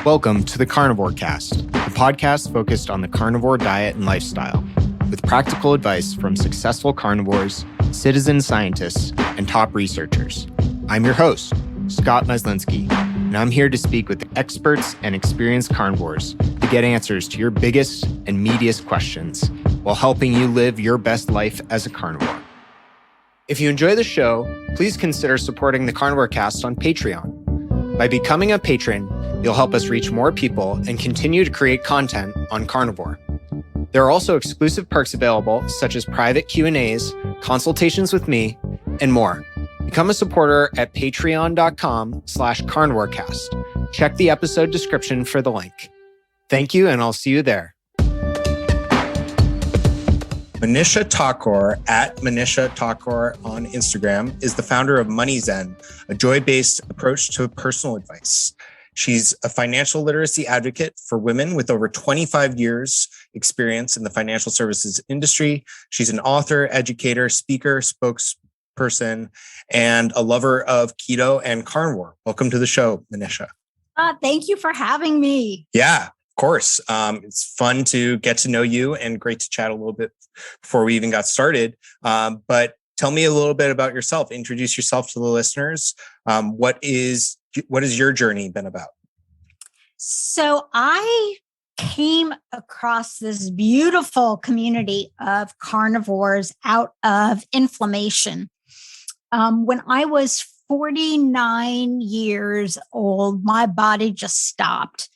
Welcome to the Carnivore Cast, the podcast focused on the carnivore diet and lifestyle, with practical advice from successful carnivores, citizen scientists, and top researchers. I'm your host, Scott Meslinski, and I'm here to speak with experts and experienced carnivores to get answers to your biggest and meatiest questions while helping you live your best life as a carnivore. If you enjoy the show, please consider supporting the Carnivore Cast on Patreon. By becoming a patron, you'll help us reach more people and continue to create content on carnivore. There are also exclusive perks available, such as private Q&As, consultations with me, and more. Become a supporter at patreon.com/carnivorecast. Check the episode description for the link. Thank you, and I'll see you there. Manisha Thakor at Manisha Thakor on Instagram is the founder of MoneyZen, a joy-based approach to personal advice. She's a financial literacy advocate for women with over 25 years experience in the financial services industry. She's an author, educator, speaker, spokesperson, and a lover of keto and carnivore. Welcome to the show, Manisha. Thank you for having me. Yeah, of course. It's fun to get to know you and great to chat a little bit before we even got started. But tell me a little bit about yourself. Introduce yourself to the listeners. What has your journey been about? So I came across this beautiful community of carnivores out of inflammation. When I was 49 years old, my body just stopped,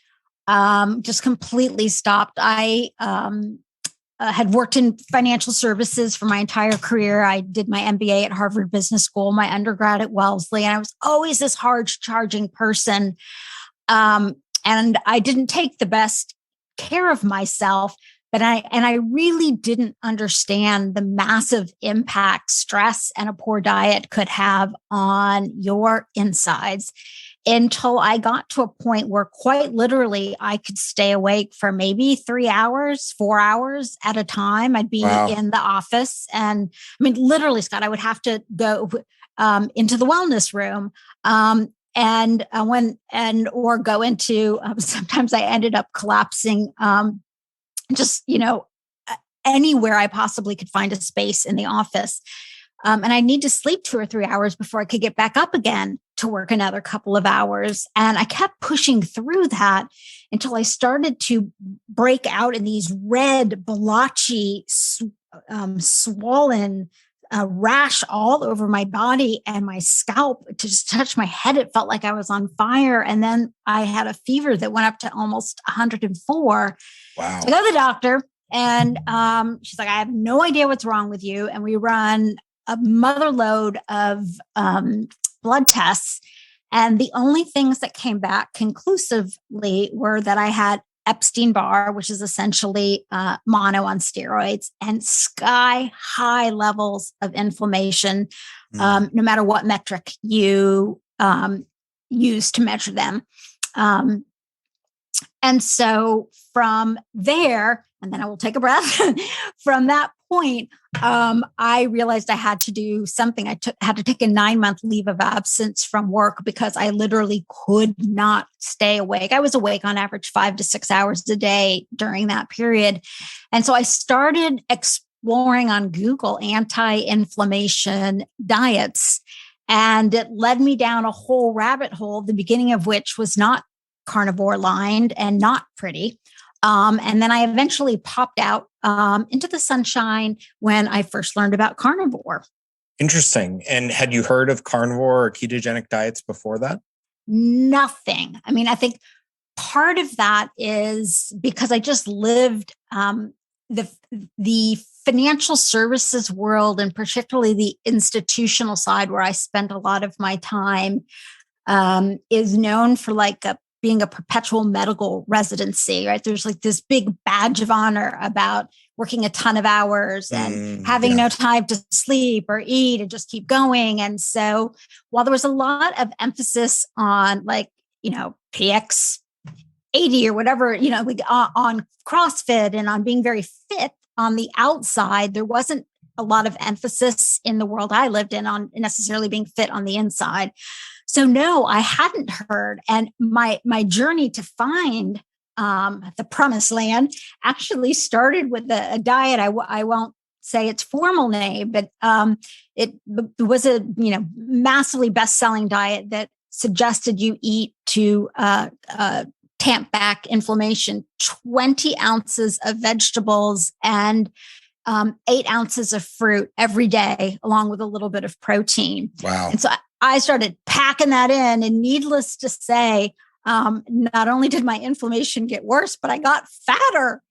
just completely stopped. I had worked in financial services for my entire career. I did my MBA at Harvard Business School, my undergrad at Wellesley, and I was always this hard-charging person. And I didn't take the best care of myself, but I really didn't understand the massive impact stress and a poor diet could have on your insides until I got to a point where quite literally I could stay awake for maybe 3 hours, 4 hours at a time. I'd be in the office. And I mean, literally, Scott, I would have to go into the wellness room or go into, sometimes I ended up collapsing anywhere I possibly could find a space in the office. And I need to sleep 2 or 3 hours before I could get back up again to work another couple of hours. And I kept pushing through that until I started to break out in these red, blotchy, swollen rash all over my body and my scalp. To just touch my head, it felt like I was on fire. And then I had a fever that went up to almost 104. Wow. So I go to the doctor and she's like, I have no idea what's wrong with you. And we run a mother load of blood tests. And the only things that came back conclusively were that I had Epstein-Barr, which is essentially mono on steroids, and sky high levels of inflammation, no matter what metric you use to measure them. And so from there, and then I will take a breath, from that point, I realized I had to do something. I had to take a 9-month leave of absence from work because I literally could not stay awake. I was awake on average 5 to 6 hours a day during that period. And so I started exploring on Google anti-inflammation diets. And it led me down a whole rabbit hole, the beginning of which was not carnivore lined and not pretty. And then I eventually popped out into the sunshine when I first learned about carnivore. Interesting. And had you heard of carnivore or ketogenic diets before that? Nothing. I mean, I think part of that is because I just lived the financial services world, and particularly the institutional side where I spent a lot of my time, is known for being a perpetual medical residency, right? There's like this big badge of honor about working a ton of hours and having no time to sleep or eat and just keep going. And so while there was a lot of emphasis on PX 80 or whatever, on CrossFit and on being very fit on the outside, there wasn't a lot of emphasis in the world I lived in on necessarily being fit on the inside. So no, I hadn't heard. And my journey to find the promised land actually started with a diet. I won't say its formal name, but it was a massively best-selling diet that suggested you eat to tamp back inflammation, 20 ounces of vegetables and 8 ounces of fruit every day, along with a little bit of protein. Wow. And so I started packing that in, and needless to say, not only did my inflammation get worse, but I got fatter.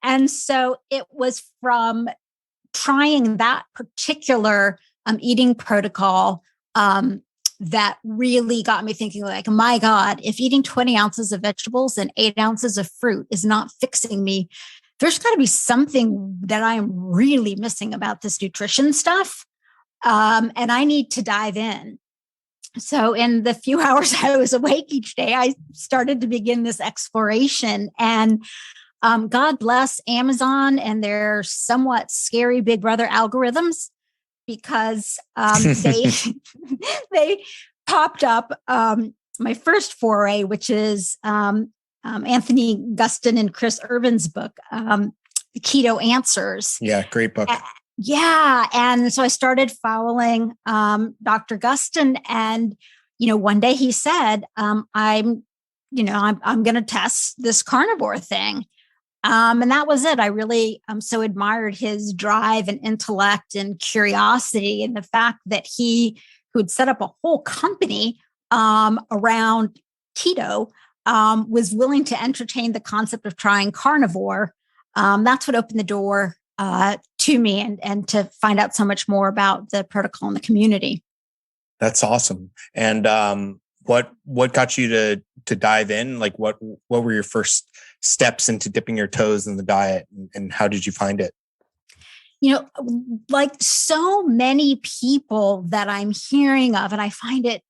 And so it was from trying that particular eating protocol that really got me thinking, like, my God, if eating 20 ounces of vegetables and 8 ounces of fruit is not fixing me, there's got to be something that I'm really missing about this nutrition stuff. And I need to dive in. So in the few hours I was awake each day, I started to begin this exploration. And God bless Amazon and their somewhat scary Big Brother algorithms, because they popped up my first foray, which is Anthony Gustin and Chris Urban's book, The Keto Answers. Yeah, great book. Yeah. And so I started following Dr. Gustin, and, one day he said, I'm going to test this carnivore thing. And that was it. I really so admired his drive and intellect and curiosity, and the fact that who had set up a whole company around keto, was willing to entertain the concept of trying carnivore. That's what opened the door to me and to find out so much more about the protocol in the community. That's awesome. And what got you to dive in? Like what were your first steps into dipping your toes in the diet, and how did you find it? Like so many people that I'm hearing of, and I find it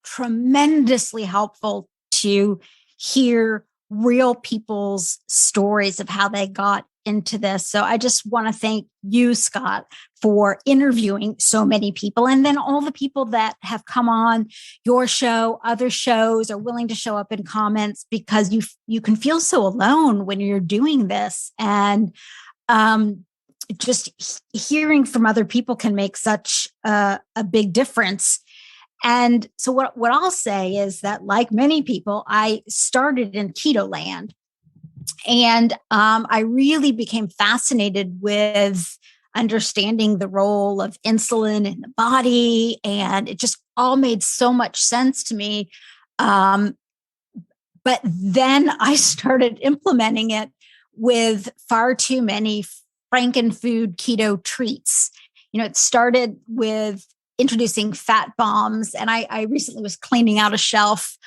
tremendously helpful to hear real people's stories of how they got into this. So I just want to thank you, Scott, for interviewing so many people. And then all the people that have come on your show, other shows, are willing to show up in comments, because you can feel so alone when you're doing this. And just hearing from other people can make such a big difference. And so what I'll say is that, like many people, I started in keto land. And I really became fascinated with understanding the role of insulin in the body. And it just all made so much sense to me. But then I started implementing it with far too many frankenfood keto treats. It started with introducing fat bombs. And I recently was cleaning out a shelf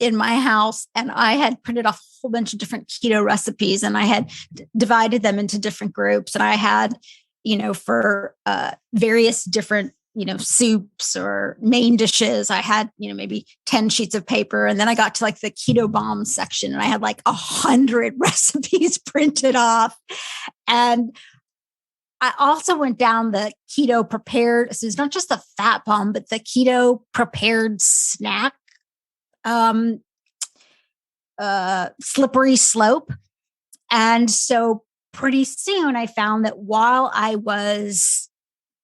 in my house, and I had printed off a whole bunch of different keto recipes, and I had divided them into different groups. And I had, for various different, soups or main dishes, I had, maybe 10 sheets of paper. And then I got to like the keto bomb section, and I had like 100 recipes printed off. And I also went down the keto prepared. So it's not just the fat bomb, but the keto prepared snack slippery slope. And so pretty soon I found that while I was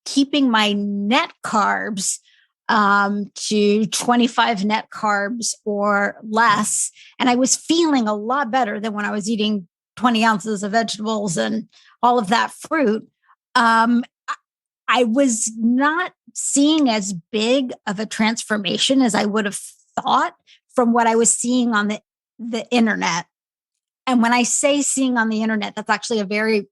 keeping my net carbs to 25 net carbs or less, and I was feeling a lot better than when I was eating 20 ounces of vegetables and all of that fruit, I was not seeing as big of a transformation as I would have thought from what I was seeing on the internet. And when I say seeing on the internet, that's actually a very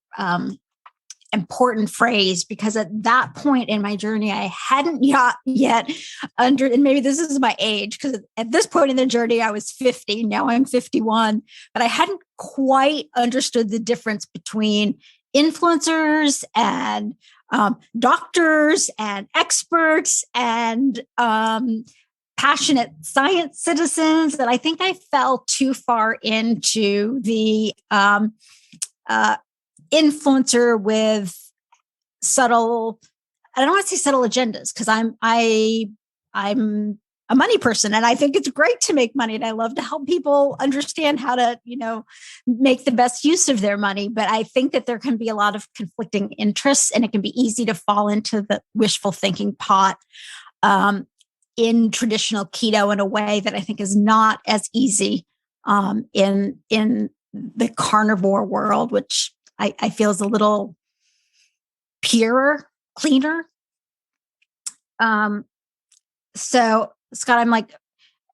important phrase, because at that point in my journey, I hadn't yet and maybe this is my age, because at this point in the journey, I was 50. Now I'm 51, but I hadn't quite understood the difference between influencers and doctors and experts and passionate science citizens. And I think I fell too far into the influencer with subtle, I don't want to say subtle agendas, because I I'm a money person and I think it's great to make money. And I love to help people understand how to, make the best use of their money. But I think that there can be a lot of conflicting interests and it can be easy to fall into the wishful thinking pot in traditional keto in a way that I think is not as easy in the carnivore world, which I feel is a little purer, cleaner. So Scott,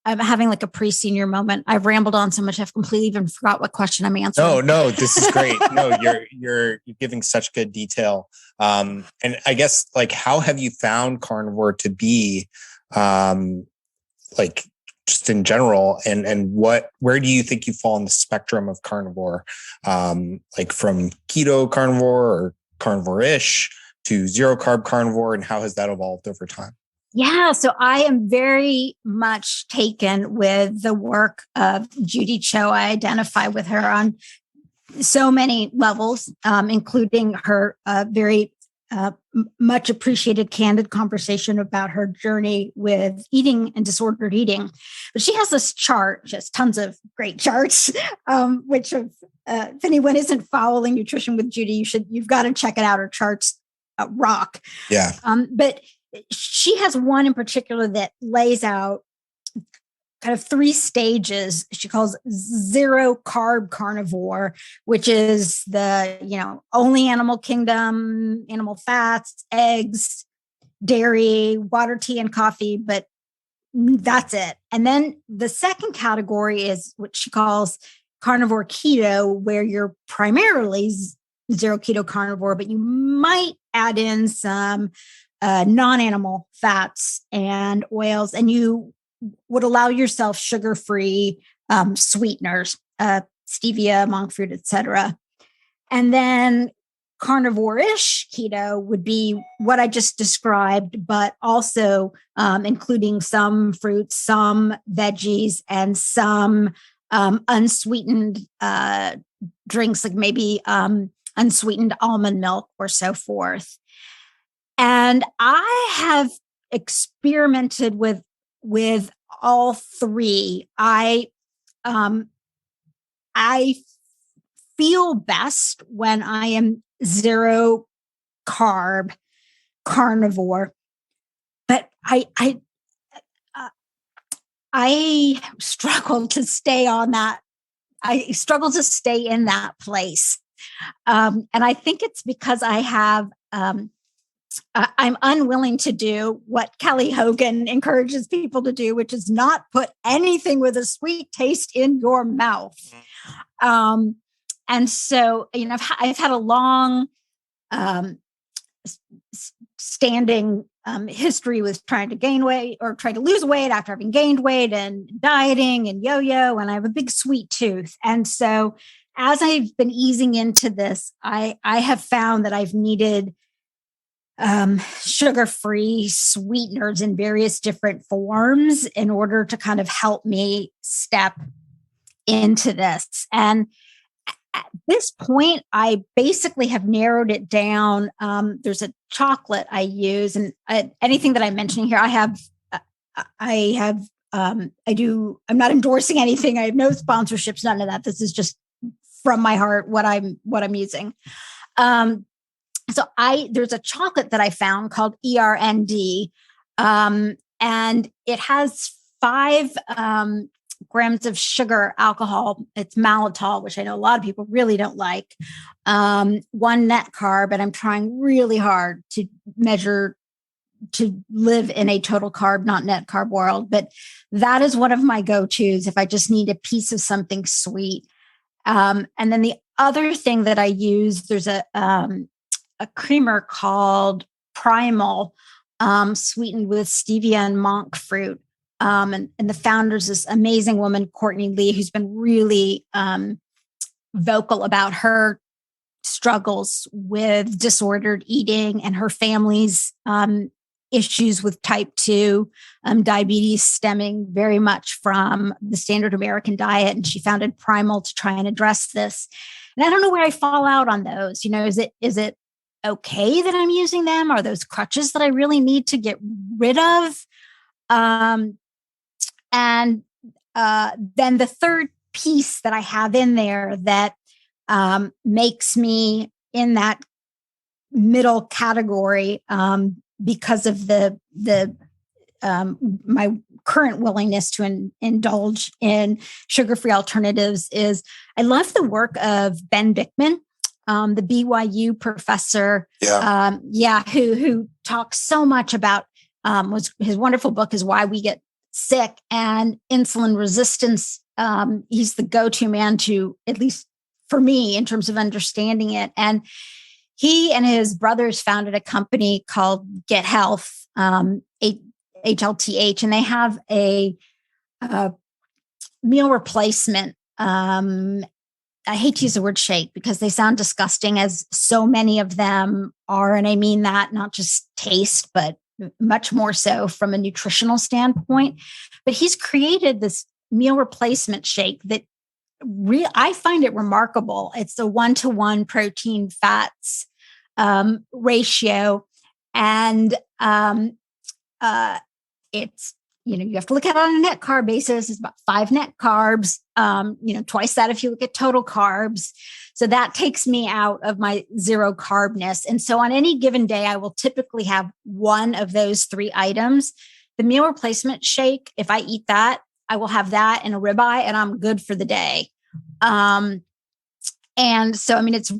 I'm having like a pre-senior moment. I've rambled on so much. I've completely even forgot what question I'm answering. No, this is great. No, you're giving such good detail. And I guess how have you found carnivore to be, just in general, and where do you think you fall on the spectrum of carnivore, from keto carnivore or carnivore-ish to zero carb carnivore, and how has that evolved over time? Yeah, so I am very much taken with the work of Judy Cho. I identify with her on so many levels, including her very much appreciated candid conversation about her journey with eating and disordered eating. But she has this chart, she has tons of great charts, which if anyone isn't following Nutrition with Judy, you've got to check it out. Her charts rock. Yeah. But she has one in particular that lays out kind of 3 stages. She calls zero carb carnivore, which is the, only animal kingdom, animal fats, eggs, dairy, water, tea, and coffee, but that's it. And then the second category is what she calls carnivore keto, where you're primarily zero keto carnivore, but you might add in some non-animal fats and oils, and you would allow yourself sugar-free sweeteners, stevia, monk fruit, etc. And then carnivore-ish keto would be what I just described, but also including some fruits, some veggies, and some unsweetened drinks, like maybe unsweetened almond milk or so forth. And I have experimented with all 3. I feel best when I am zero carb carnivore, but I struggle to stay on that. I struggle to stay in that place, and I think it's because I have. I'm unwilling to do what Kelly Hogan encourages people to do, which is not put anything with a sweet taste in your mouth. And so, I've had a long standing history with trying to gain weight or trying to lose weight after having gained weight and dieting and yo-yo. And I have a big sweet tooth. And so as I've been easing into this, I have found that I've needed sugar-free sweeteners in various different forms in order to kind of help me step into this. And at this point, I basically have narrowed it down. There's a chocolate I use, and anything that I'm mentioning here, I'm not endorsing anything. I have no sponsorships, none of that. This is just from my heart, what I'm using. So there's a chocolate that I found called ERND, and it has 5 grams of sugar alcohol. It's maltitol, which I know a lot of people really don't like. 1 net carb, and I'm trying really hard to live in a total carb, not net carb world. But that is one of my go-tos if I just need a piece of something sweet. And then the other thing that I use, there's a creamer called Primal, sweetened with stevia and monk fruit. And the founder is this amazing woman, Courtney Lee, who's been really vocal about her struggles with disordered eating and her family's issues with type 2 diabetes stemming very much from the standard American diet. And she founded Primal to try and address this. And I don't know where I fall out on those. Is it okay that I'm using them? Are those crutches that I really need to get rid of? And then the third piece that I have in there that makes me in that middle category because of the my current willingness to indulge in sugar-free alternatives is I love the work of Ben Bickman, the BYU professor. Who talks so much about his wonderful book is Why We Get Sick and insulin resistance. He's the go-to man to, at least for me, in terms of understanding it. And he and his brothers founded a company called Get Health, HLTH, and they have a meal replacement. I hate to use the word shake because they sound disgusting, as so many of them are. And I mean that not just taste, but much more so from a nutritional standpoint. But he's created this meal replacement shake that I find it remarkable. It's a 1-to-1 protein fats ratio. And it's, you have to look at it on a net carb basis. It's about 5 net carbs, twice that if you look at total carbs. So that takes me out of my zero carbness. And so on any given day, I will typically have one of those 3 items. The meal replacement shake, if I eat that, I will have that and a ribeye and I'm good for the day. And so, I mean, it's,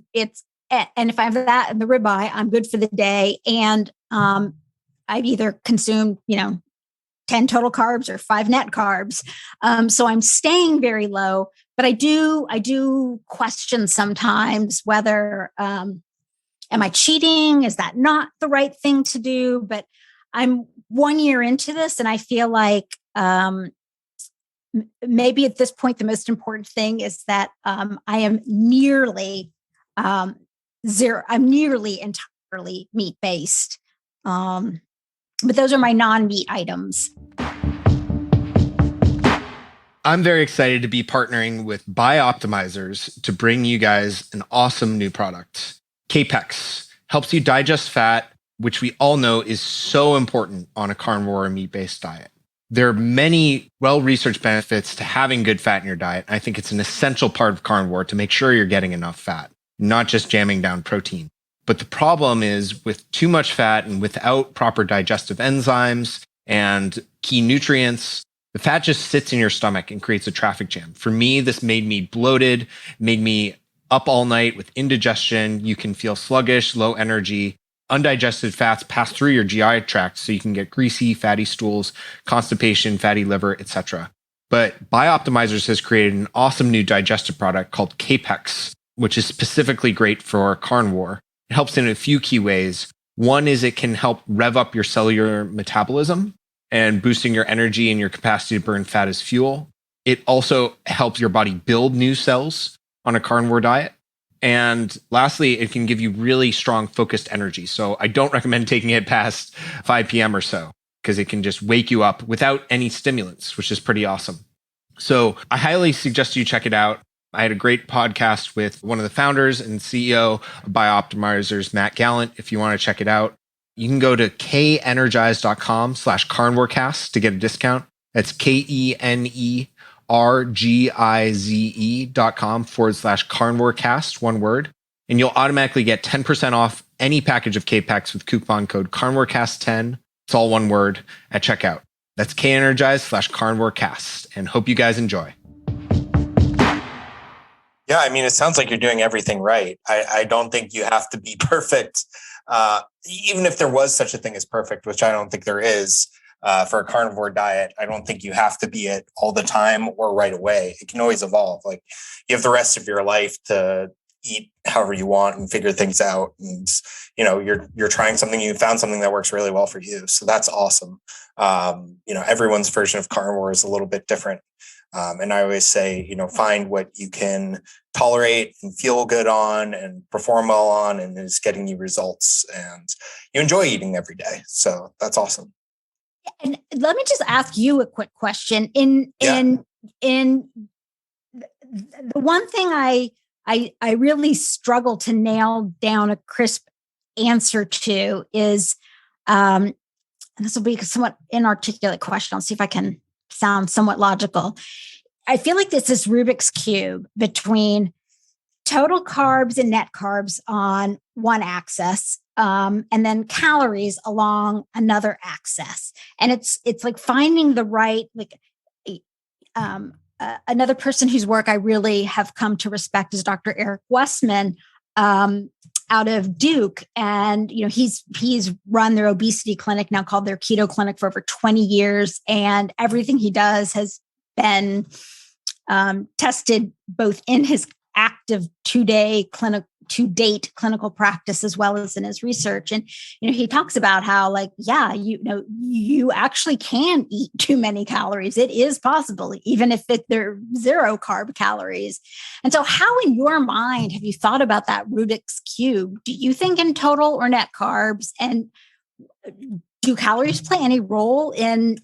and if I have that and the ribeye, I'm good for the day. And I've either consumed, 10 total carbs or 5 net carbs. So I'm staying very low, but I do question sometimes whether, am I cheating? Is that not the right thing to do? But I'm 1 year into this and I feel like, maybe at this point, the most important thing is that I am nearly zero. I'm nearly entirely meat-based. But those are my non-meat items. I'm very excited to be partnering with Bioptimizers to bring you guys an awesome new product. Capex helps you digest fat, which we all know is so important on a carnivore or meat-based diet. There are many well-researched benefits to having good fat in your diet. I think it's an essential part of carnivore to make sure you're getting enough fat, not just jamming down protein. But the problem is with too much fat and without proper digestive enzymes and key nutrients, the fat just sits in your stomach and creates a traffic jam. For me, this made me bloated, made me up all night with indigestion. You can feel sluggish, low energy. Undigested fats pass through your GI tract, so you can get greasy, fatty stools, constipation, fatty liver, etc. But Bioptimizers has created an awesome new digestive product called Capex, which is specifically great for carnivore. It helps in a few key ways. One is it can help rev up your cellular metabolism and boosting your energy and your capacity to burn fat as fuel. It also helps your body build new cells on a carnivore diet. And lastly, it can give you really strong focused energy. So I don't recommend taking it past 5 p.m. or so, because it can just wake you up without any stimulants, which is pretty awesome. So I highly suggest you check it out. I had a great podcast with one of the founders and CEO of Bioptimizers, Matt Gallant. If you want to check it out, you can go to kenergize.com/carnivorecast to get a discount. That's KENERGIZE.com/carnivorecast, one word. And you'll automatically get 10% off any package of Capex with coupon code carnivorecast10. It's all one word at checkout. That's kenergize.com/carnivorecast, and hope you guys enjoy. Yeah, I mean, it sounds like you're doing everything right. I don't think you have to be perfect. Even if there was such a thing as perfect, which I don't think there is for a carnivore diet, I don't think you have to be it all the time or right away. It can always evolve. Like, you have the rest of your life to eat however you want and figure things out. And, you're trying something, you found something that works really well for you. So that's awesome. Everyone's version of carnivore is a little bit different. And I always say, find what you can tolerate and feel good on and perform well on, and is getting you results, and you enjoy eating every day. So that's awesome. And let me just ask you a quick question. In the one thing I really struggle to nail down a crisp answer to is, and this will be a somewhat inarticulate question. I'll see if I can sound somewhat logical. I feel like this is Rubik's Cube between total carbs and net carbs on one axis, and then calories along another axis. And it's like finding the right, another person whose work I really have come to respect is Dr. Eric Westman, out of Duke. And, he's run their obesity clinic, now called their keto clinic, for over 20 years. And everything he does has been tested both in his active to-date clinical practice as well as in his research. And, he talks about how you actually can eat too many calories. It is possible, even if they're 0 carb calories. And so how in your mind have you thought about that Rubik's Cube? Do you think in total or net carbs? And do calories play any role in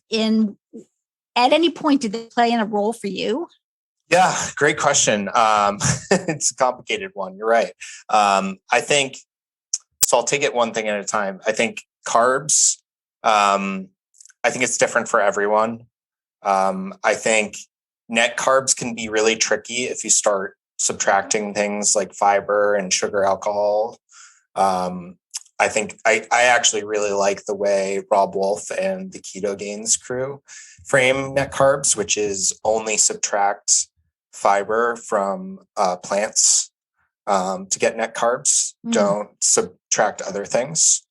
at any point, did they play in a role for you? Yeah, great question. It's a complicated one. You're right. I think, so I'll take it one thing at a time. I think carbs, I think it's different for everyone. I think net carbs can be really tricky if you start subtracting things like fiber and sugar, alcohol. I think I actually really like the way Rob Wolf and the Keto Gains crew frame net carbs, which is only subtract fiber from plants to get net carbs. Don't subtract other things,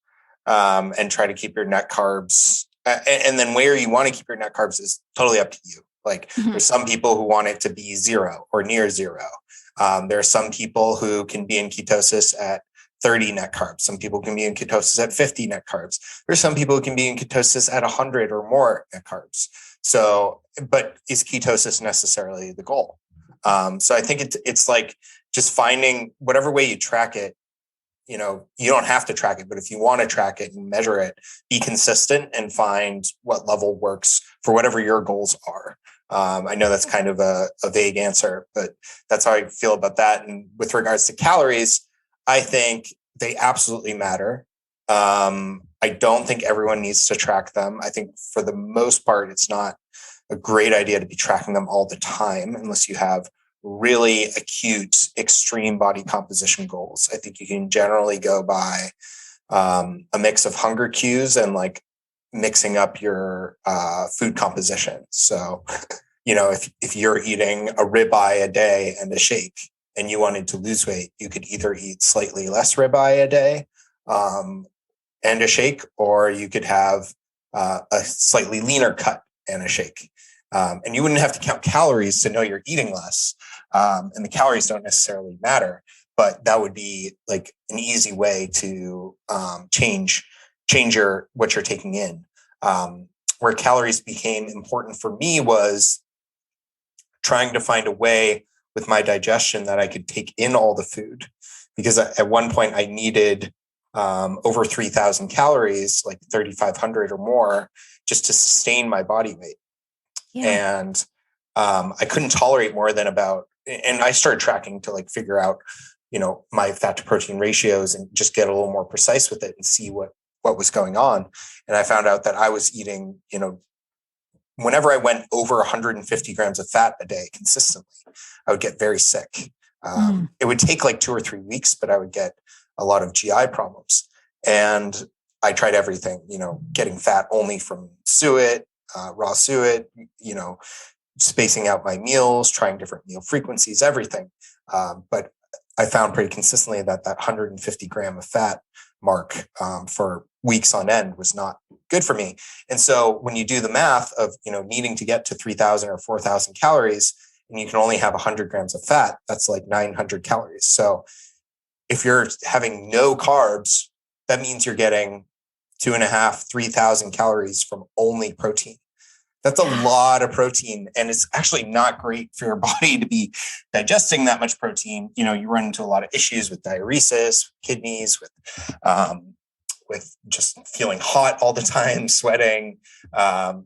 and try to keep your net carbs. And then where you want to keep your net carbs is totally up to you. There's some people who want it to be 0 or near 0. There are some people who can be in ketosis at 30 net carbs. Some people can be in ketosis at 50 net carbs. There's some people who can be in ketosis at 100 or more net carbs. So, but is ketosis necessarily the goal? So I think it's like just finding whatever way you track it. You don't have to track it, but if you want to track it and measure it, be consistent and find what level works for whatever your goals are. I know that's kind of a vague answer, but that's how I feel about that. And with regards to calories, I think they absolutely matter. I don't think everyone needs to track them. I think for the most part, it's not a great idea to be tracking them all the time unless you have really acute, extreme body composition goals. I think you can generally go by a mix of hunger cues and mixing up your food composition. So, if you're eating a ribeye a day and a shake and you wanted to lose weight, you could either eat slightly less ribeye a day and a shake, or you could have a slightly leaner cut and a shake. And you wouldn't have to count calories to know you're eating less. And the calories don't necessarily matter, but that would be an easy way to change what you're taking in. Where calories became important for me was trying to find a way with my digestion that I could take in all the food, because at one point I needed over 3,000 calories, 3,500 or more, just to sustain my body weight. Yeah. And I couldn't tolerate more than and I started tracking to figure out, my fat to protein ratios and just get a little more precise with it and see what was going on. And I found out that I was eating, whenever I went over 150 grams of fat a day consistently, I would get very sick. It would take 2 or 3 weeks, but I would get a lot of GI problems. And I tried everything, getting fat only from suet, raw suet, spacing out my meals, trying different meal frequencies, everything. But I found pretty consistently that 150 gram of fat mark for weeks on end was not good for me. And so when you do the math of, needing to get to 3,000 or 4,000 calories, and you can only have 100 grams of fat, that's 900 calories. So if you're having no carbs, that means you're getting 2,500, 3,000 calories from only protein. That's a lot of protein, and it's actually not great for your body to be digesting that much protein. You run into a lot of issues with diuresis, kidneys, with just feeling hot all the time, sweating,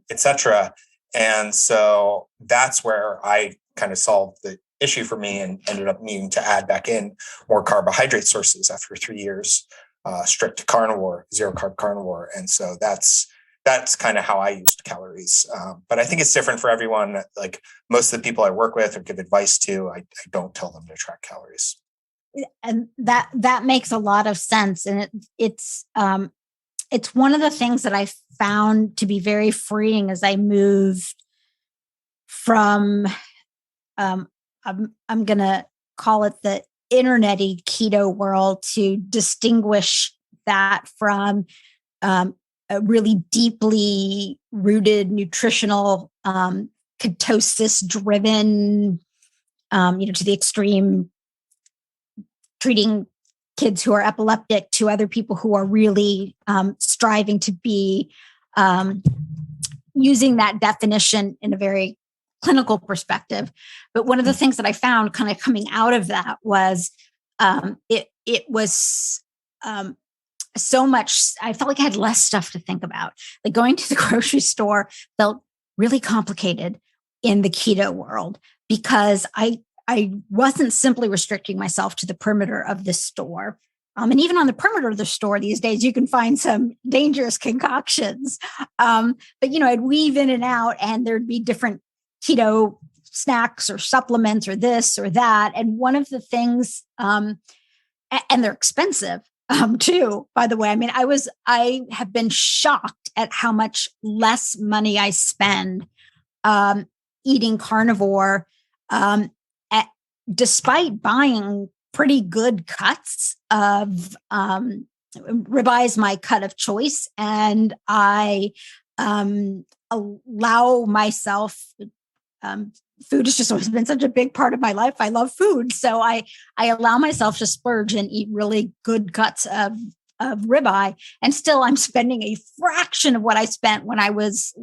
etc. And so that's where I kind of solved the issue for me and ended up needing to add back in more carbohydrate sources after 3 years, strict carnivore, 0 carb carnivore. And so that's that's kind of how I used calories. But I think it's different for everyone. Like most of the people I work with or give advice to, I don't tell them to track calories. And that makes a lot of sense. And it's one of the things that I found to be very freeing as I moved from, I'm going to call it the internet-y keto world, to distinguish that from a really deeply rooted nutritional ketosis driven, to the extreme, treating kids who are epileptic, to other people who are really striving to be using that definition in a very clinical perspective. But one of the things that I found kind of coming out of that was it was so much, I felt like I had less stuff to think about. Like going to the grocery store felt really complicated in the keto world, because I wasn't simply restricting myself to the perimeter of the store. And even on the perimeter of the store these days, you can find some dangerous concoctions. But, I'd weave in and out, and there'd be different keto snacks or supplements or this or that. And one of the things, and they're expensive too, by the way. I mean, I have been shocked at how much less money I spend eating carnivore, despite buying pretty good cuts of ribeye is my cut of choice. And I allow myself, food has just always been such a big part of my life. I love food. So I allow myself to splurge and eat really good cuts of ribeye. And still I'm spending a fraction of what I spent when I was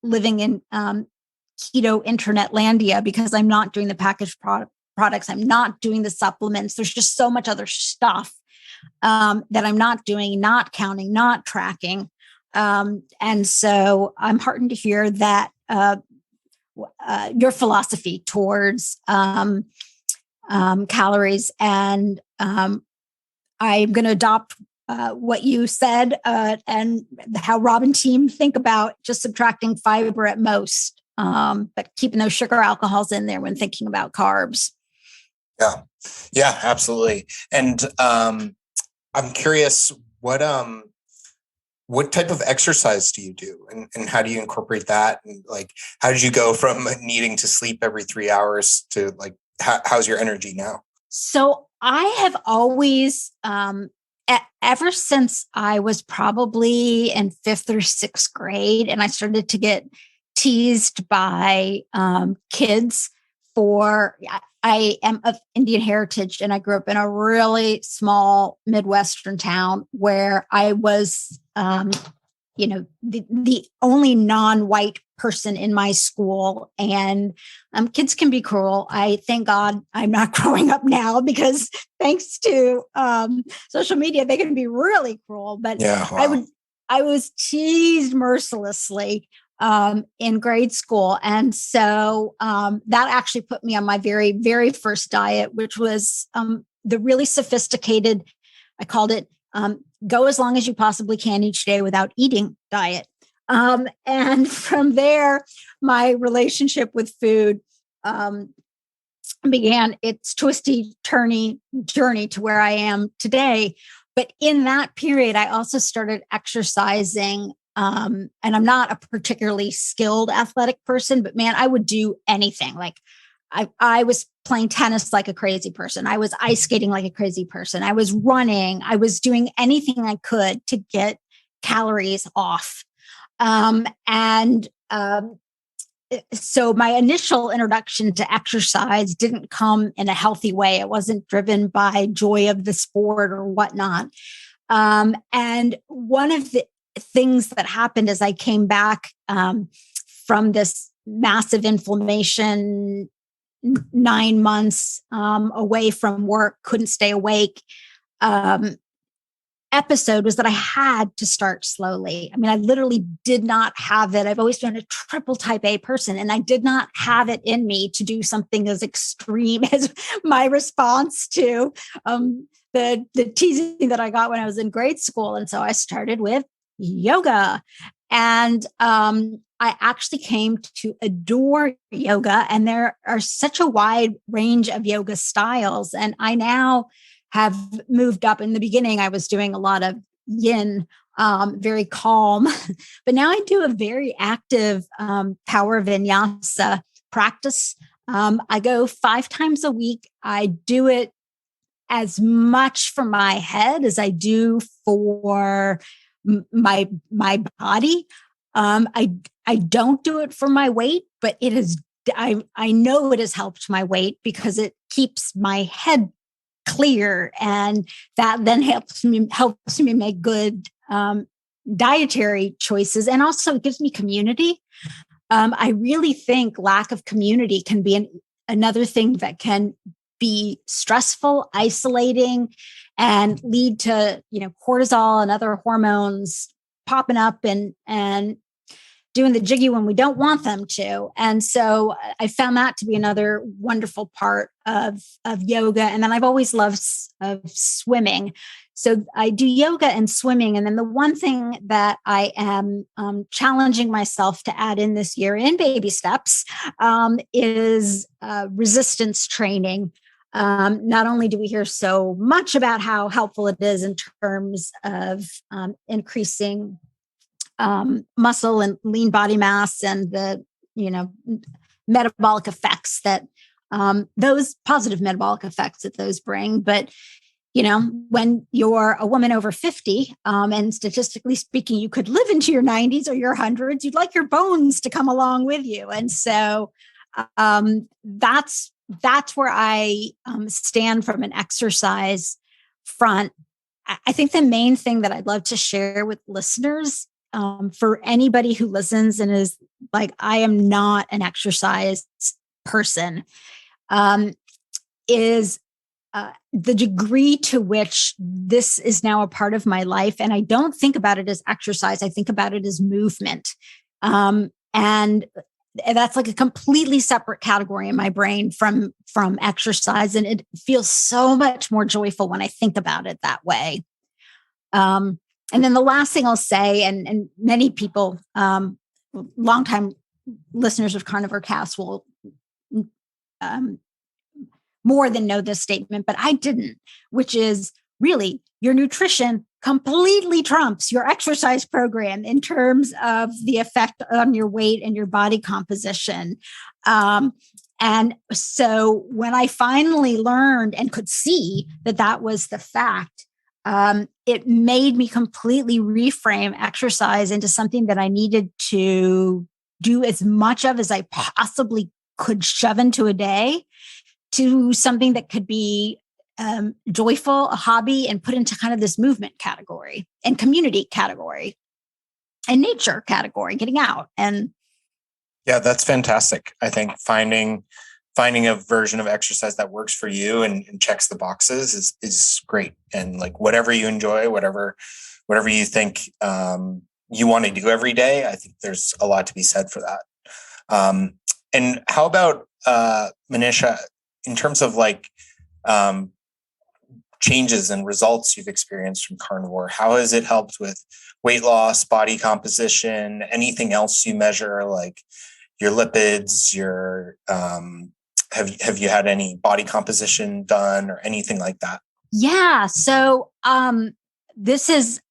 living in keto internet landia, because I'm not doing the packaged products. I'm not doing the supplements. There's just so much other stuff that I'm not doing, not counting, not tracking. And so I'm heartened to hear that your philosophy towards calories. And I'm going to adopt what you said and how Rob and team think about just subtracting fiber at most, but keeping those sugar alcohols in there when thinking about carbs. Yeah, absolutely. And I'm curious, what type of exercise do you do, and how do you incorporate that? And like, how did you go from needing to sleep every 3 hours to like, how's your energy now? So I have always, ever since I was probably in 5th or 6th grade, and I started to get teased by kids for, I am of Indian heritage, and I grew up in a really small Midwestern town where I was, the only non-white person in my school. And kids can be cruel. I thank God I'm not growing up now, because thanks to social media, they can be really cruel. But yeah, wow. I was teased mercilessly in grade school. And so that actually put me on my very, very first diet, which was the really sophisticated, I called it go as long as you possibly can each day without eating diet. And from there, my relationship with food began its twisty, turny journey to where I am today. But in that period, I also started exercising. And I'm not a particularly skilled athletic person, but man, I would do anything. Like I was playing tennis like a crazy person. I was ice skating like a crazy person. I was running. I was doing anything I could to get calories off. So my initial introduction to exercise didn't come in a healthy way. It wasn't driven by joy of the sport or whatnot. And one of the things that happened as I came back from this massive inflammation, 9 months away from work, couldn't stay awake, episode, was that I had to start slowly. I mean, I literally did not have it. I've always been a triple type A person, and I did not have it in me to do something as extreme as my response to the teasing that I got when I was in grade school. And so I started with yoga. And I actually came to adore yoga, and there are such a wide range of yoga styles. And I now have moved up. In the beginning, I was doing a lot of yin, very calm, but now I do a very active power vinyasa practice. I go 5 times a week. I do it as much for my head as I do for my body. I don't do it for my weight, but it is. I know it has helped my weight because it keeps my head clear, and that then helps me make good dietary choices, and also it gives me community. I really think lack of community can be another thing that can be stressful, isolating, and lead to, cortisol and other hormones popping up and doing the jiggy when we don't want them to. And so I found that to be another wonderful part of yoga. And then I've always loved swimming. So I do yoga and swimming. And then the one thing that I am challenging myself to add in this year in baby steps is resistance training. Not only do we hear so much about how helpful it is in terms of increasing muscle and lean body mass and the, metabolic effects that those positive metabolic effects that those bring. But, when you're a woman over 50, and statistically speaking, you could live into your 90s or your 100s, you'd like your bones to come along with you. And so that's where I stand from an exercise front. I think the main thing that I'd love to share with listeners, for anybody who listens and is like, I am not an exercise person, is the degree to which this is now a part of my life. And I don't think about it as exercise. I think about it as movement. And that's like a completely separate category in my brain from exercise. And it feels so much more joyful when I think about it that way. And then the last thing I'll say, and many people, longtime listeners of Carnivore Cast will more than know this statement, but I didn't, which is really your nutrition completely trumps your exercise program in terms of the effect on your weight and your body composition. And so when I finally learned and could see that was the fact, it made me completely reframe exercise into something that I needed to do as much of as I possibly could shove into a day, to something that could be joyful, a hobby, and put into kind of this movement category and community category and nature category, getting out. And yeah, that's fantastic. I think finding a version of exercise that works for you and checks the boxes is great. And like whatever you enjoy, whatever you think you want to do every day, I think there's a lot to be said for that. And how about Manisha, in terms of like changes and results you've experienced from carnivore? How has it helped with weight loss, body composition, anything else you measure, like your lipids, your have you had any body composition done or anything like that? Yeah. So this is,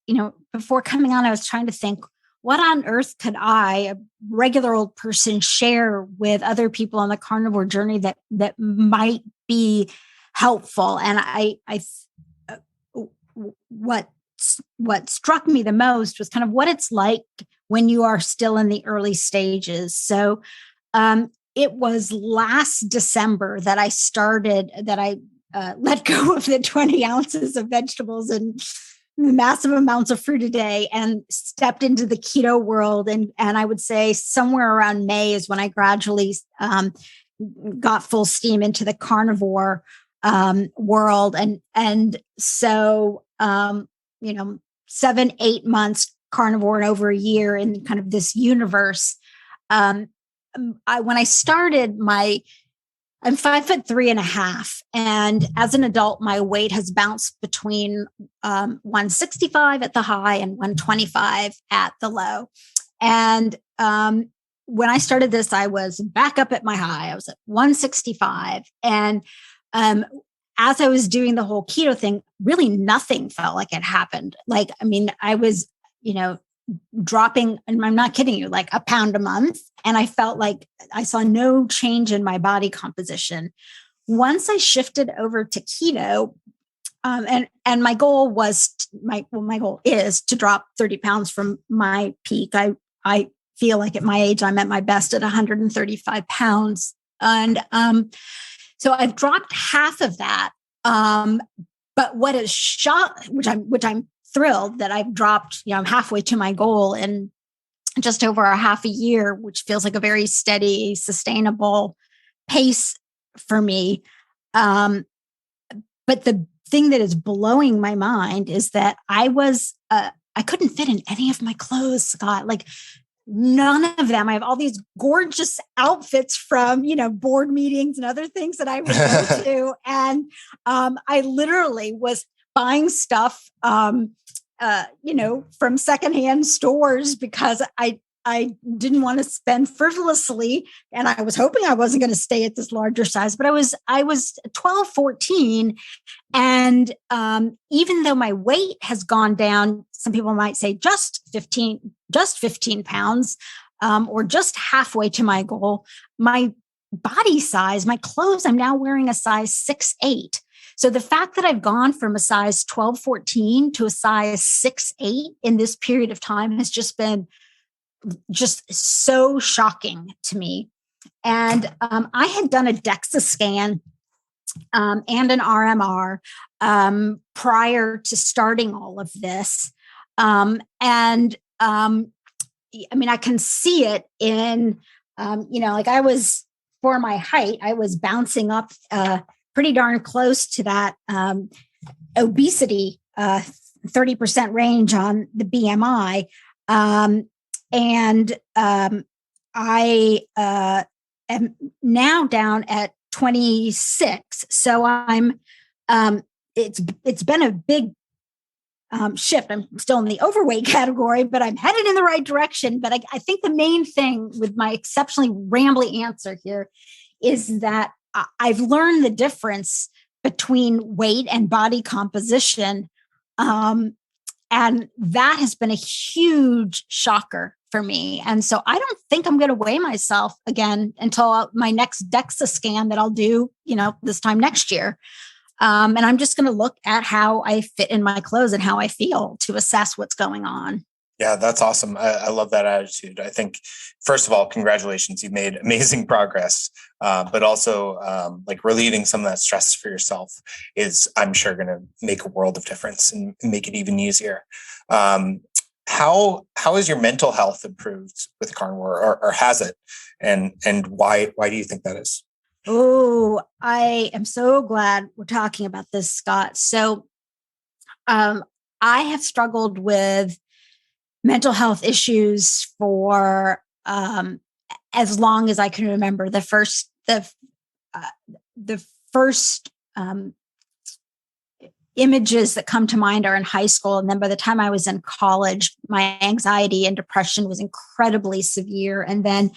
before coming on, I was trying to think, what on earth could I, a regular old person, share with other people on the carnivore journey that might be helpful? And what struck me the most was kind of what it's like when you are still in the early stages. So it was last December that I let go of the 20 ounces of vegetables and massive amounts of fruit a day and stepped into the keto world. And I would say somewhere around May is when I gradually got full steam into the carnivore world. And so, 7-8 months carnivore and over a year in kind of this universe. When I started, I'm 5'3.5", and as an adult, my weight has bounced between 165 at the high and 125 at the low. And when I started this, I was back up at my high. I was at 165. And as I was doing the whole keto thing, really nothing felt like it happened. Like, I mean, I was, dropping, and I'm not kidding you, like a pound a month. And I felt like I saw no change in my body composition. Once I shifted over to keto, and my goal was, my goal is to drop 30 pounds from my peak. I feel like at my age, I'm at my best at 135 pounds. And so I've dropped half of that. But what is shocked, which I'm thrilled that I've dropped, I'm halfway to my goal in just over a half a year, which feels like a very steady, sustainable pace for me. But the thing that is blowing my mind is that I couldn't fit in any of my clothes, Scott. Like, none of them. I have all these gorgeous outfits from, board meetings and other things that I would go to. And I literally was buying stuff, from secondhand stores because I didn't want to spend frivolously. And I was hoping I wasn't going to stay at this larger size, but I was 12, 14. And even though my weight has gone down, some people might say just 15 pounds, or just halfway to my goal, my body size, my clothes, I'm now wearing a size 6'8". So the fact that I've gone from a size 12, 14 to a size 6'8" in this period of time has just been just so shocking to me. And I had done a DEXA scan and an RMR prior to starting all of this. I can see it in, I was, for my height, I was bouncing up pretty darn close to that obesity 30% range on the BMI. I am now down at 26. So I'm, it's been a big shift. I'm still in the overweight category, but I'm headed in the right direction. But I think the main thing with my exceptionally rambly answer here is that I've learned the difference between weight and body composition. And that has been a huge shocker for me. And so I don't think I'm going to weigh myself again until my next DEXA scan that I'll do, this time next year. And I'm just going to look at how I fit in my clothes and how I feel to assess what's going on. Yeah, that's awesome. I love that attitude. I think, first of all, congratulations. You've made amazing progress, but also relieving some of that stress for yourself is, I'm sure, going to make a world of difference and make it even easier. How has your mental health improved with carnivore, or has it? And why do you think that is? Oh, I am so glad we're talking about this, Scott. So I have struggled with mental health issues for as long as I can remember. The first images that come to mind are in high school. And then by the time I was in college, my anxiety and depression was incredibly severe. And then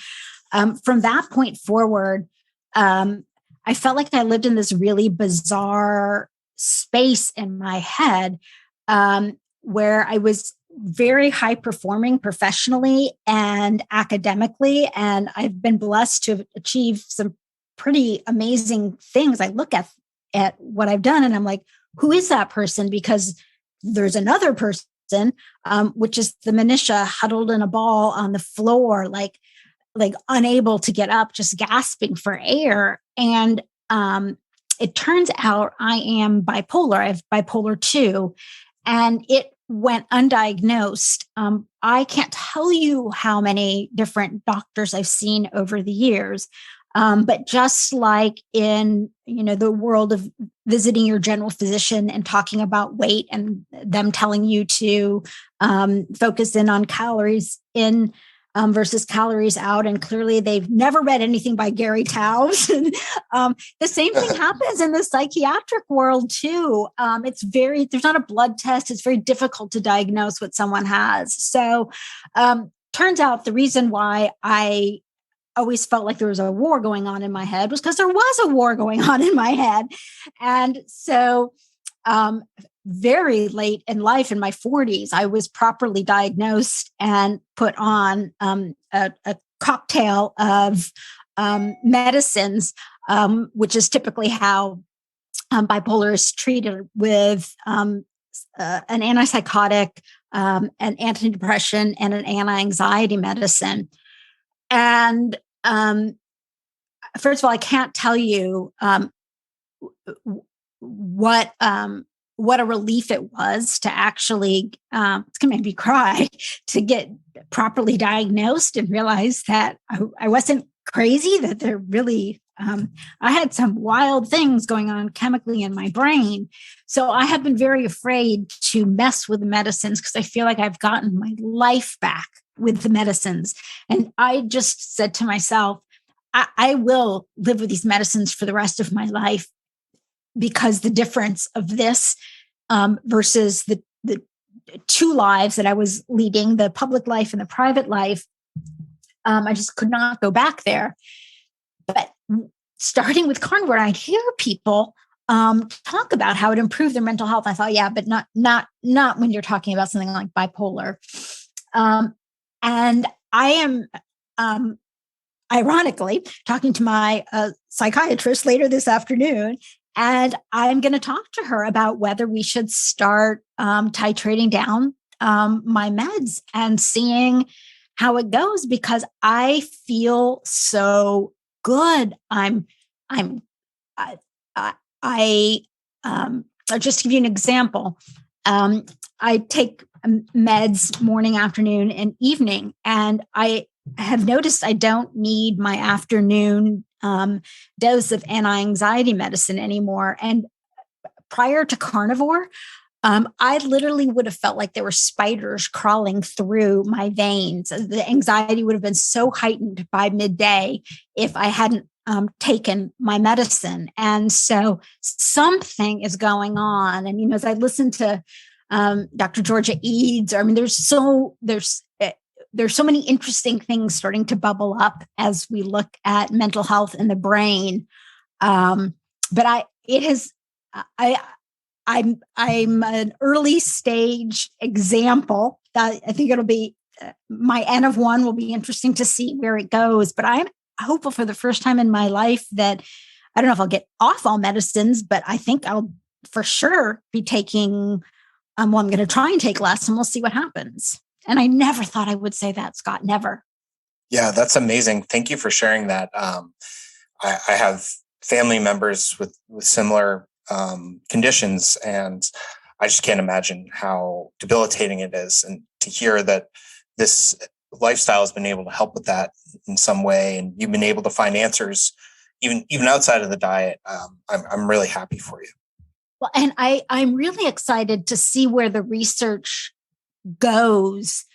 from that point forward, I felt like I lived in this really bizarre space in my head where I was very high performing professionally and academically. And I've been blessed to have achieved some pretty amazing things. I look at what I've done and I'm like, who is that person? Because there's another person, which is the Manisha huddled in a ball on the floor, like unable to get up, just gasping for air. And it turns out I am bipolar. I have bipolar 2, and it went undiagnosed. I can't tell you how many different doctors I've seen over the years. But just like in, the world of visiting your general physician and talking about weight and them telling you to focus in on calories in versus calories out. And clearly they've never read anything by Gary Taubes. The same thing happens in the psychiatric world too. There's not a blood test. It's very difficult to diagnose what someone has. So turns out the reason why I always felt like there was a war going on in my head was because there was a war going on in my head. And so very late in life, in my 40s, I was properly diagnosed and put on a cocktail of medicines, which is typically how bipolar is treated, with an antipsychotic, an antidepressant, and an anti-anxiety medicine. And first of all, I can't tell you what a relief it was to actually, it's going to make me cry, to get properly diagnosed and realize that I wasn't crazy, that there really, I had some wild things going on chemically in my brain. So I have been very afraid to mess with the medicines because I feel like I've gotten my life back with the medicines. And I just said to myself, I will live with these medicines for the rest of my life, because the difference of this versus the two lives that I was leading, the public life and the private life, I just could not go back there. But starting with carnivore, I'd hear people talk about how it improved their mental health. I thought, yeah, but not when you're talking about something like bipolar. And I am ironically talking to my psychiatrist later this afternoon, and I'm going to talk to her about whether we should start titrating down my meds and seeing how it goes, because I feel so good. I'll just give you an example. I take meds morning, afternoon, and evening, and I have noticed I don't need my afternoon dose of anti-anxiety medicine anymore. And prior to carnivore, I literally would have felt like there were spiders crawling through my veins. The anxiety would have been so heightened by midday if I hadn't taken my medicine. And so something is going on. And, as I listen to Dr. Georgia Eads, I mean, there's so many interesting things starting to bubble up as we look at mental health in the brain. But I'm an early stage example. I think it'll be my N of one will be interesting to see where it goes. But I'm hopeful for the first time in my life that I don't know if I'll get off all medicines, but I think I'll for sure be taking. I'm going to try and take less, and we'll see what happens. And I never thought I would say that, Scott. Never. Yeah, that's amazing. Thank you for sharing that. I have family members with similar conditions, and I just can't imagine how debilitating it is. And to hear that this lifestyle has been able to help with that in some way, and you've been able to find answers even outside of the diet, I'm really happy for you. Well, and I'm really excited to see where the research goes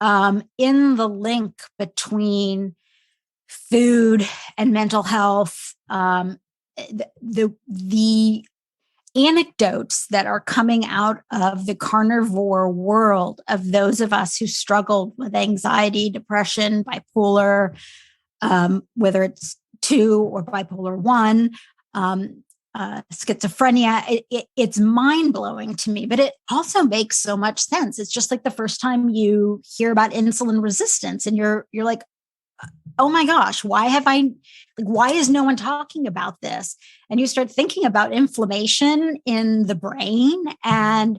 in the link between food and mental health. The anecdotes that are coming out of the carnivore world of those of us who struggled with anxiety, depression, bipolar, whether it's 2 or bipolar 1, schizophrenia, it's mind-blowing to me, but it also makes so much sense. It's just like the first time you hear about insulin resistance and you're like, oh my gosh, why is no one talking about this? And you start thinking about inflammation in the brain and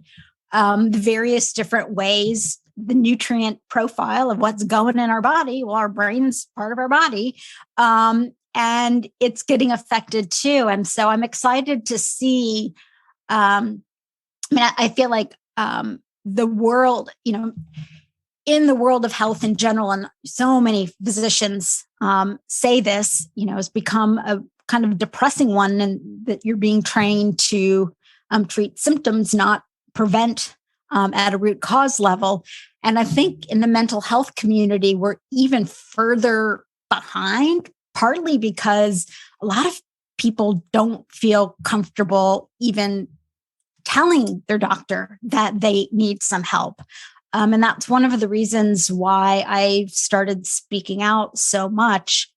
the various different ways, the nutrient profile of what's going in our body. Well, our brain's part of our body. And it's getting affected too. And so I'm excited to see, I feel like the world, in the world of health in general, and so many physicians say this, has become a kind of depressing one, and that you're being trained to treat symptoms, not prevent at a root cause level. And I think in the mental health community, we're even further behind, partly because a lot of people don't feel comfortable even telling their doctor that they need some help. And that's one of the reasons why I started speaking out so much.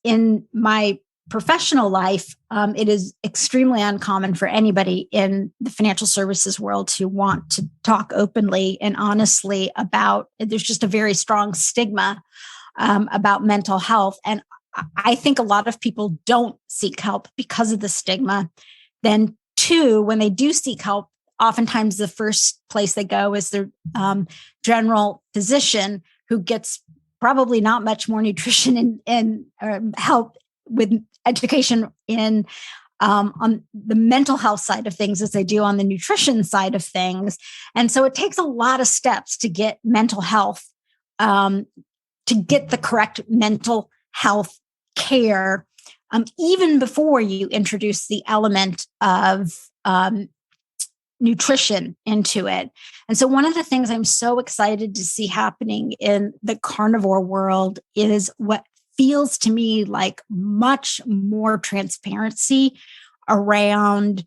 In my professional life, it is extremely uncommon for anybody in the financial services world to want to talk openly and honestly about, there's just a very strong stigma about mental health. And I think a lot of people don't seek help because of the stigma. Then two, when they do seek help, oftentimes the first place they go is their general physician, who gets probably not much more nutrition and help with education in on the mental health side of things as they do on the nutrition side of things. And so it takes a lot of steps to get mental health, to get the correct mental health care, even before you introduce the element of nutrition into it. And so one of the things I'm so excited to see happening in the carnivore world is what feels to me like much more transparency around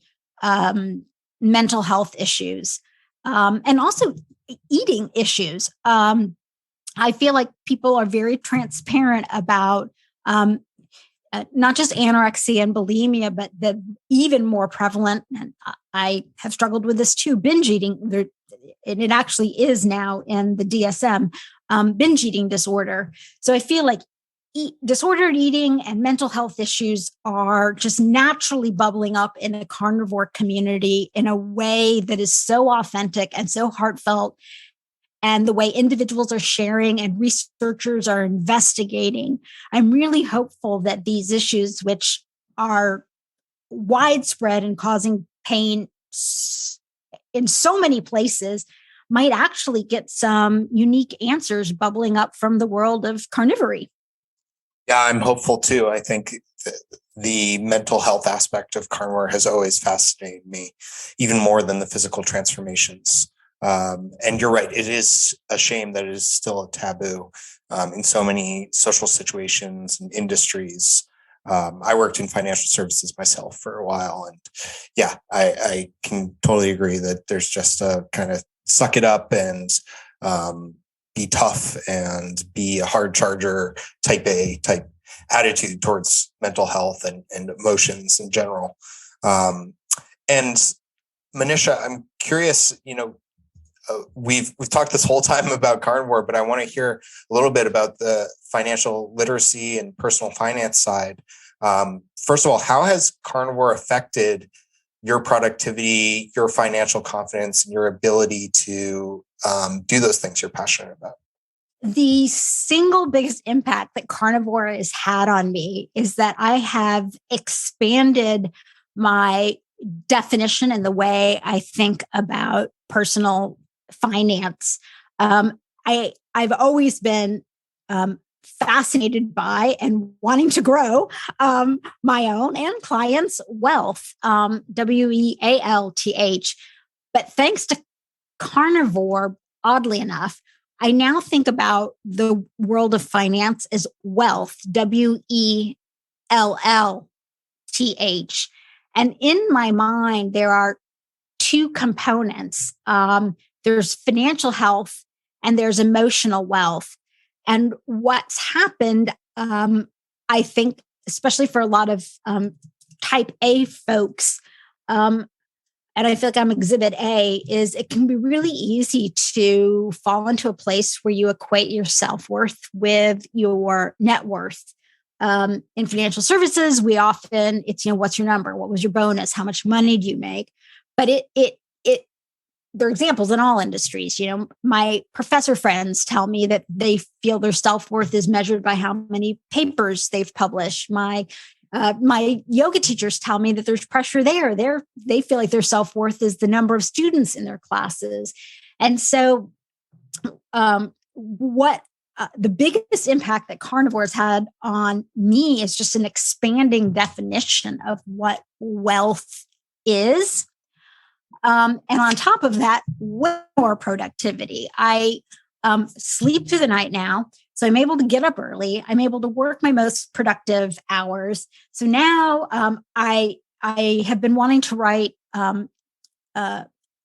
mental health issues, and also eating issues. I feel like people are very transparent about not just anorexia and bulimia, but the even more prevalent, and I have struggled with this too, binge eating. And it actually is now in the DSM, binge eating disorder. So I feel like disordered eating and mental health issues are just naturally bubbling up in the carnivore community in a way that is so authentic and so heartfelt. And the way individuals are sharing and researchers are investigating, I'm really hopeful that these issues, which are widespread and causing pain in so many places, might actually get some unique answers bubbling up from the world of carnivory. Yeah, I'm hopeful too. I think the mental health aspect of carnivore has always fascinated me, even more than the physical transformations. And you're right, it is a shame that it is still a taboo in so many social situations and industries. I worked in financial services myself for a while. And yeah, I can totally agree that there's just a kind of suck it up and be tough and be a hard charger type A type attitude towards mental health and emotions in general. And Manisha, I'm curious, we've talked this whole time about carnivore, but I want to hear a little bit about the financial literacy and personal finance side. First of all, how has carnivore affected your productivity, your financial confidence, and your ability to do those things you're passionate about? The single biggest impact that carnivore has had on me is that I have expanded my definition and the way I think about personal finance. I've always been fascinated by and wanting to grow my own and clients' wealth, WEALTH. But thanks to carnivore, oddly enough, I now think about the world of finance as wealth, WELLTH. And in my mind, there are two components. There's financial health and there's emotional wealth. And what's happened, I think, especially for a lot of type A folks, and I feel like I'm exhibit A, is it can be really easy to fall into a place where you equate your self-worth with your net worth. In financial services, we often, it's, what's your number? What was your bonus? How much money do you make? But there are examples in all industries. My professor friends tell me that they feel their self-worth is measured by how many papers they've published. My yoga teachers tell me that there's pressure there. They feel like their self-worth is the number of students in their classes. And so the biggest impact that carnivores had on me is just an expanding definition of what wealth is. And on top of that, way more productivity. I sleep through the night now. So I'm able to get up early. I'm able to work my most productive hours. So now I have been wanting to write. I've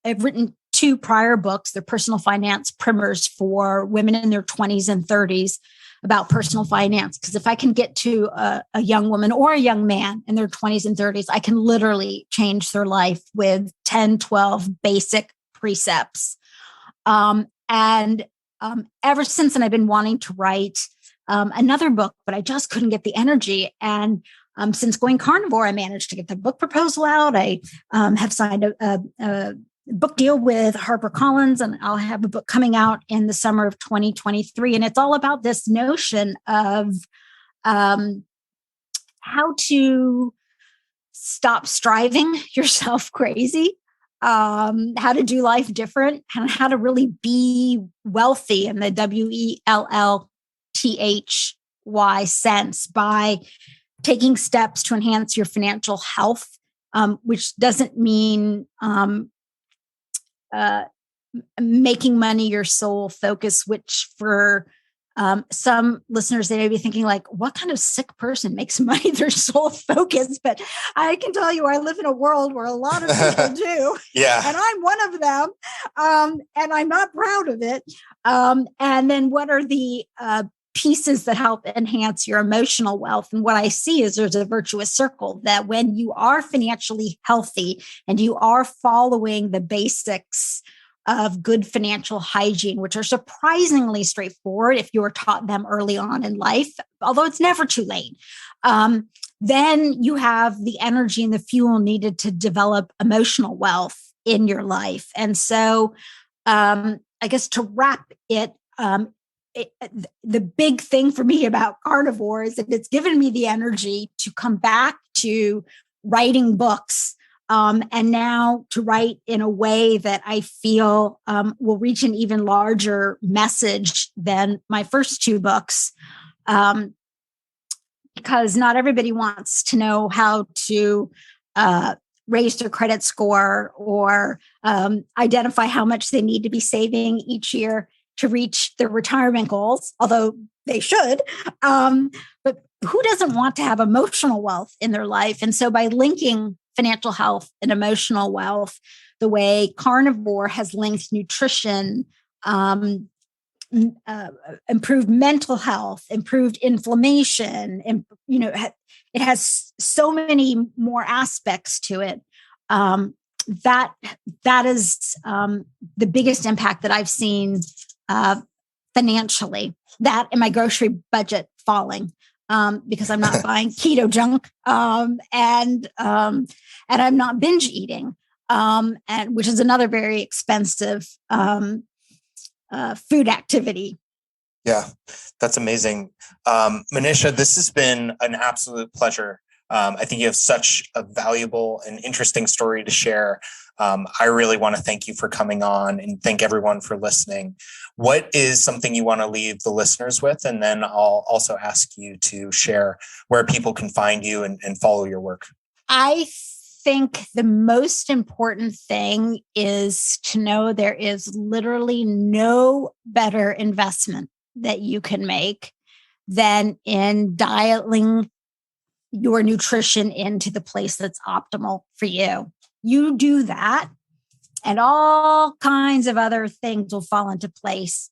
written 2 prior books. They're personal finance primers for women in their 20s and 30s about personal finance. Because if I can get to a young woman or a young man in their 20s and 30s, I can literally change their life with 10, 12 basic precepts. And ever since then, I've been wanting to write another book, but I just couldn't get the energy. And since going carnivore, I managed to get the book proposal out. I have signed a book deal with HarperCollins, and I'll have a book coming out in the summer of 2023. And it's all about this notion of how to stop striving yourself crazy, how to do life different, and how to really be wealthy in the WELLTHY sense by taking steps to enhance your financial health, which doesn't mean making money your sole focus, which for some listeners, they may be thinking like, what kind of sick person makes money their sole focus? But I can tell you, I live in a world where a lot of people do. Yeah. And I'm one of them. And I'm not proud of it. And then what are the pieces that help enhance your emotional wealth? And what I see is there's a virtuous circle that when you are financially healthy and you are following the basics of good financial hygiene, which are surprisingly straightforward if you were taught them early on in life, although it's never too late, then you have the energy and the fuel needed to develop emotional wealth in your life. And so I guess to wrap it, the big thing for me about carnivore is that it's given me the energy to come back to writing books, and now to write in a way that I feel will reach an even larger message than my first 2 books, because not everybody wants to know how to raise their credit score or identify how much they need to be saving each year to reach their retirement goals, although they should. But who doesn't want to have emotional wealth in their life? And so by linking financial health and emotional wealth, the way carnivore has linked nutrition, improved mental health, improved inflammation, and it has so many more aspects to it. That is the biggest impact that I've seen financially. That and my grocery budget falling. Because I'm not buying keto junk, and I'm not binge eating, and which is another very expensive food activity. Yeah, that's amazing. Manisha, this has been an absolute pleasure. I think you have such a valuable and interesting story to share. I really want to thank you for coming on and thank everyone for listening. What is something you want to leave the listeners with? And then I'll also ask you to share where people can find you and follow your work. I think the most important thing is to know there is literally no better investment that you can make than in dialing your nutrition into the place that's optimal for you. You do that, and all kinds of other things will fall into place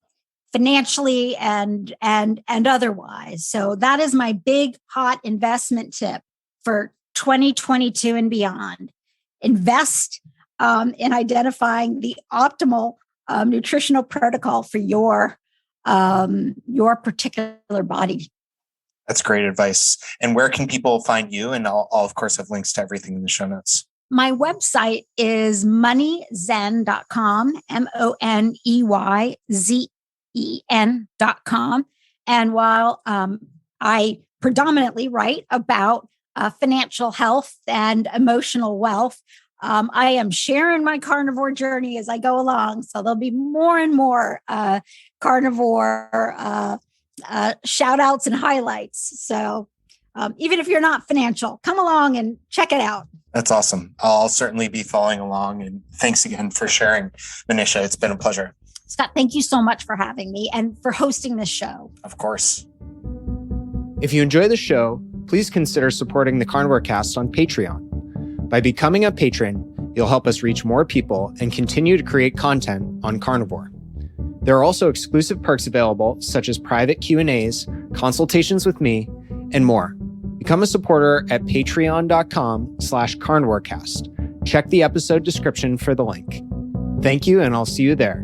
financially and otherwise. So that is my big hot investment tip for 2022 and beyond. Invest in identifying the optimal nutritional protocol for your particular body. That's great advice. And where can people find you? And I'll of course have links to everything in the show notes. My website is MoneyZen.com, MoneyZen.com. And while I predominantly write about financial health and emotional wealth, I am sharing my carnivore journey as I go along. So there'll be more and more carnivore shout outs and highlights. So even if you're not financial, come along and check it out. That's awesome. I'll certainly be following along. And thanks again for sharing, Manisha. It's been a pleasure. Scott, thank you so much for having me and for hosting this show. Of course. If you enjoy the show, please consider supporting the Carnivore Cast on Patreon. By becoming a patron, You'll help us reach more people and continue to create content on Carnivore. There are also exclusive perks available, such as private Q&As, consultations with me, and more. Become a supporter at patreon.com/carnivorecast. Check the episode description for the link. Thank you, and I'll see you there.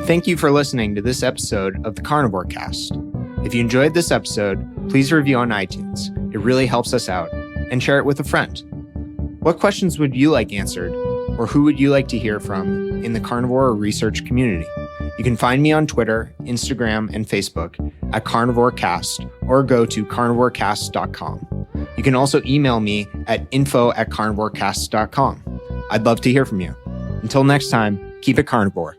Thank you for listening to this episode of the Carnivore Cast. If you enjoyed this episode, please review on iTunes. It really helps us out. And share it with a friend. What questions would you like answered, or who would you like to hear from in the carnivore research community? You can find me on Twitter, Instagram, and Facebook at CarnivoreCast, or go to carnivorecast.com. You can also email me at info@carnivorecast.com. I'd love to hear from you. Until next time, keep it carnivore.